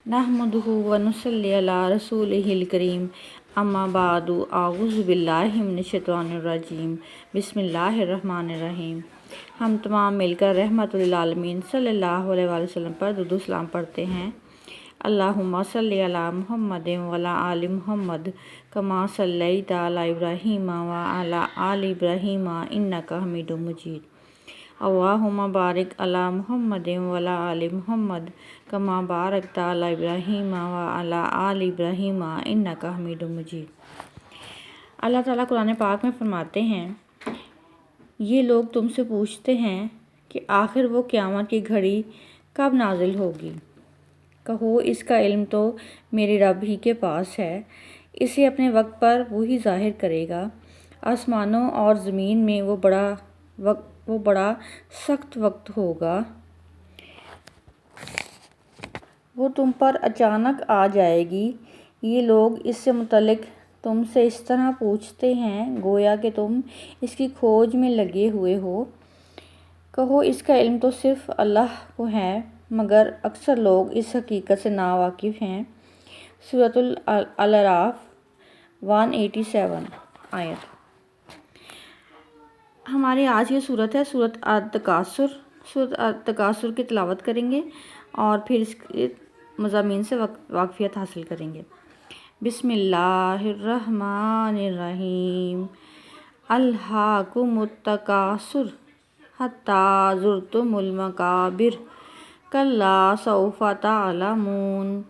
नहमदुहु व नुसल्ली अला रसूलिहिल करीम अम्मा बादु आऊज़ु बिल्लाहि मिनश्शैतानिर रजीम बिस्मिल्लाहिर्रहमानिर्रहीम। हम तमाम मिलकर रहमतुल लिल आलमीन सल्लल्लाहु अलैहि वसल्लम पर दुरूद सलाम पढ़ते हैं। अल्लाहुम्मा सल्ली अला मुहम्मदिन व अला आलि मुहम्मद कमा सल्लैता अला इब्राहीम व अला आलि इब्राहीम इन्नका हमीदुम मजीद। अल्लाहुम्मा बारिक अला मुहम्मदिन व अला आलि मुहम्मद कमा बारकता अला इब्राहीम व अला आलि इब्राहीम इन्नका हमीदुम मजीद। अल्लाह ताला कुरान पाक में फरमाते हैं, ये लोग तुमसे पूछते हैं कि आखिर वो क़यामत की घड़ी कब नाजिल होगी। कहो, इसका इल्म तो मेरे रब ही के पास है, इसे अपने वक्त पर वो ही ज़ाहिर करेगा। आसमानों और ज़मीन में वो बड़ा सख्त वक्त होगा, वो तुम पर अचानक आ जाएगी। ये लोग इससे मुतल्लिक तुमसे इस तरह पूछते हैं गोया कि तुम इसकी खोज में लगे हुए हो। कहो, इसका इल्म तो सिर्फ़ अल्लाह को है, मगर अक्सर लोग इस हकीकत से नावाकिफ़ हैं। सूरतुल अल-अराफ 187 आयत। हमारी आज की सूरत है सूरत अत-तकासुर। सूरत अत-तकासुर की तिलावत करेंगे और फिर इसके मज़ामीन से वाक़फ़ियत हासिल करेंगे। बिस्मिल्लाहिर्रहमानिर्रहीम। अल्हाकुमुत तकासुर हत्ता ज़ुरतुमुल मक़ाबिर कल्ला सौफ़ा तअलमून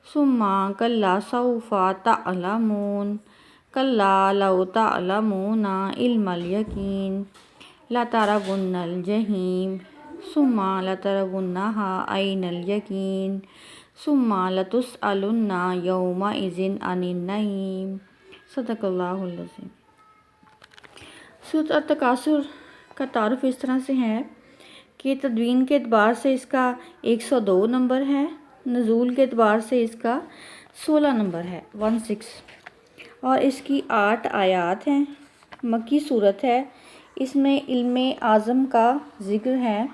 सुम्मा कल्ला सौफ़ा तअलमून कल्ला लौ तअलमूना इल्मल यकीन लतरवुन्नल जहीम सुम्मा लतरवुन्नहा ऐनल यकीन सुम्मा लतुस्अलुन्ना यौमइज़िन अनिन नईम। सदक़ल्लाहुल अज़ीम। सूरत अत-तकासुर का तारुफ इस तरह से है कि तदवीन के एतबार से इसका 102 नंबर है, नज़ूल के एतबार से इसका 16 नंबर है 16, और इसकी 8 आयात हैं। मक्की सूरत है। इसमें इल्म आज़म का ज़िक्र है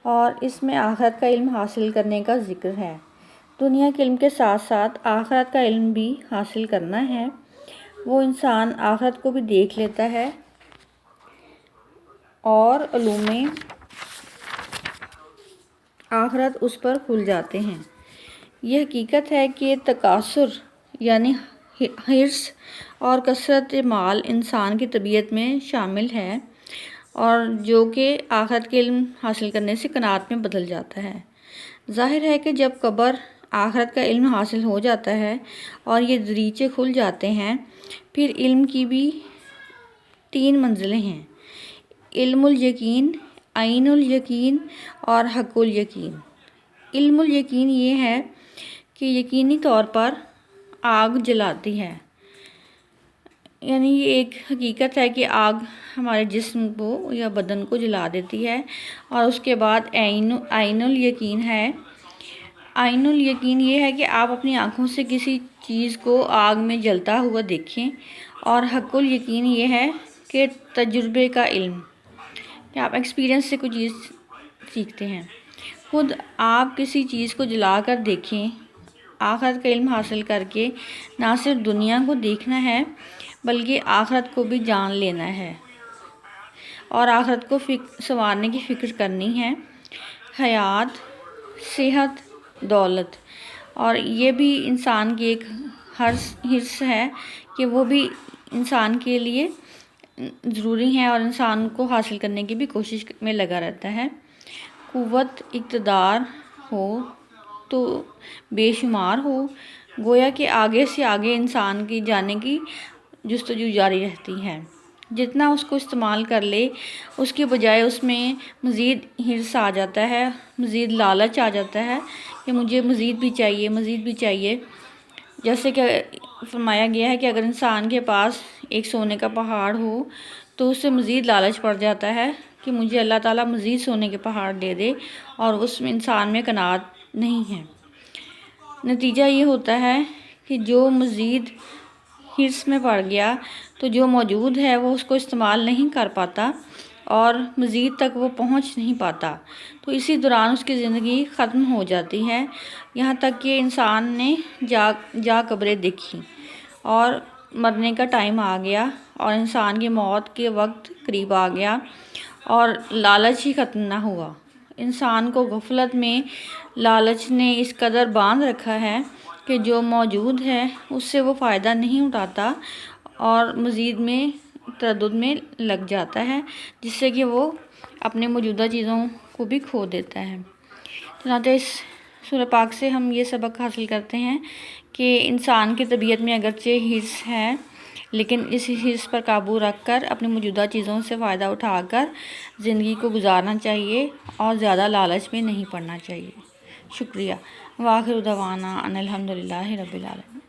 और इसमें आखिरत का इल्म हासिल करने का ज़िक्र है। दुनिया के इल्म के साथ साथ आखिरत का इल्म भी हासिल करना है। वो इंसान आखिरत को भी देख लेता है और उलूमे आखिरत उस पर खुल जाते हैं। यह हकीकत है कि तकासुर यानी हिर्स और कसरत माल इंसान की तबीयत में शामिल है और जो कि आखिरत के इल्म हासिल करने से कनात में बदल जाता है। ज़ाहिर है कि जब कब्र आखिरत का इल्म हासिल हो जाता है और ये दरीचे खुल जाते हैं, फिर इल्म की भी 3 मंजिलें हैं, इल्मुल यकीन, ऐनुल यकीन और हक़ुल यकीन। इल्मुल यकीन ये है कि यकीनी तौर पर आग जलाती है, यानी ये एक हकीकत है कि आग हमारे जिस्म को या बदन को जला देती है। और उसके बाद ऐनुल यकीन है। ऐनुल यकीन ये है कि आप अपनी आँखों से किसी चीज़ को आग में जलता हुआ देखें। और हक़ुल यकीन ये है कि तजुर्बे का इल्म, कि आप एक्सपीरियंस से कोई चीज़ सीखते हैं। खुद आप किसी चीज़ को जला कर देखें। आखिरत का इल्म हासिल करके ना सिर्फ दुनिया को देखना है बल्कि आखिरत को भी जान लेना है और आखिरत को संवारने की फ़िक्र करनी है। हयात, सेहत, दौलत, और ये भी इंसान की एक हिर्स है कि वो भी इंसान के लिए ज़रूरी है और इंसान को हासिल करने की भी कोशिश में लगा रहता है। क़ुव्वत, इक़्तिदार हो तो बेशुमार हो, गोया कि आगे से आगे इंसान की जाने की जुस्तजू जारी रहती है। जितना उसको इस्तेमाल कर ले उसके बजाय उसमें मज़ीद हिर्स आ जाता है, मज़ीद लालच आ जाता है कि मुझे मज़ीद भी चाहिए, मज़ीद भी चाहिए। जैसे कि फरमाया गया है कि अगर इंसान के पास एक सोने का पहाड़ हो तो उससे मज़ीद लालच पड़ जाता है कि मुझे अल्लाह ताला मज़ीद सोने के पहाड़ दे दे, और उसमें इंसान में कनात नहीं है। नतीजा ये होता है कि जो मज़ीद हिर्स में पड़ गया तो जो मौजूद है वो उसको इस्तेमाल नहीं कर पाता, اور مزید تک وہ پہنچ نہیں پاتا، تو اسی دوران اس کی زندگی ختم ہو جاتی ہے، یہاں تک کہ انسان نے جا قبریں دیکھی اور مرنے کا ٹائم آ گیا اور انسان کی موت کے وقت قریب آ گیا اور لالچ ہی ختم نہ ہوا۔ انسان کو غفلت میں لالچ نے اس قدر باندھ رکھا ہے کہ جو موجود ہے اس سے وہ فائدہ نہیں اٹھاتا اور مزید میں تردد میں لگ جاتا ہے، جس سے کہ وہ اپنے موجودہ چیزوں کو بھی کھو دیتا ہے۔ چنانچہ اس سورہ پاک سے ہم یہ سبق حاصل کرتے ہیں کہ انسان کی طبیعت میں اگرچہ حرص ہے، لیکن اس حرص پر قابو رکھ کر اپنی موجودہ چیزوں سے فائدہ اٹھا کر زندگی کو گزارنا چاہیے اور زیادہ لالچ میں نہیں پڑنا چاہیے۔ شکریہ۔ وآخر دعوانا ان الحمد للہ رب العالمین۔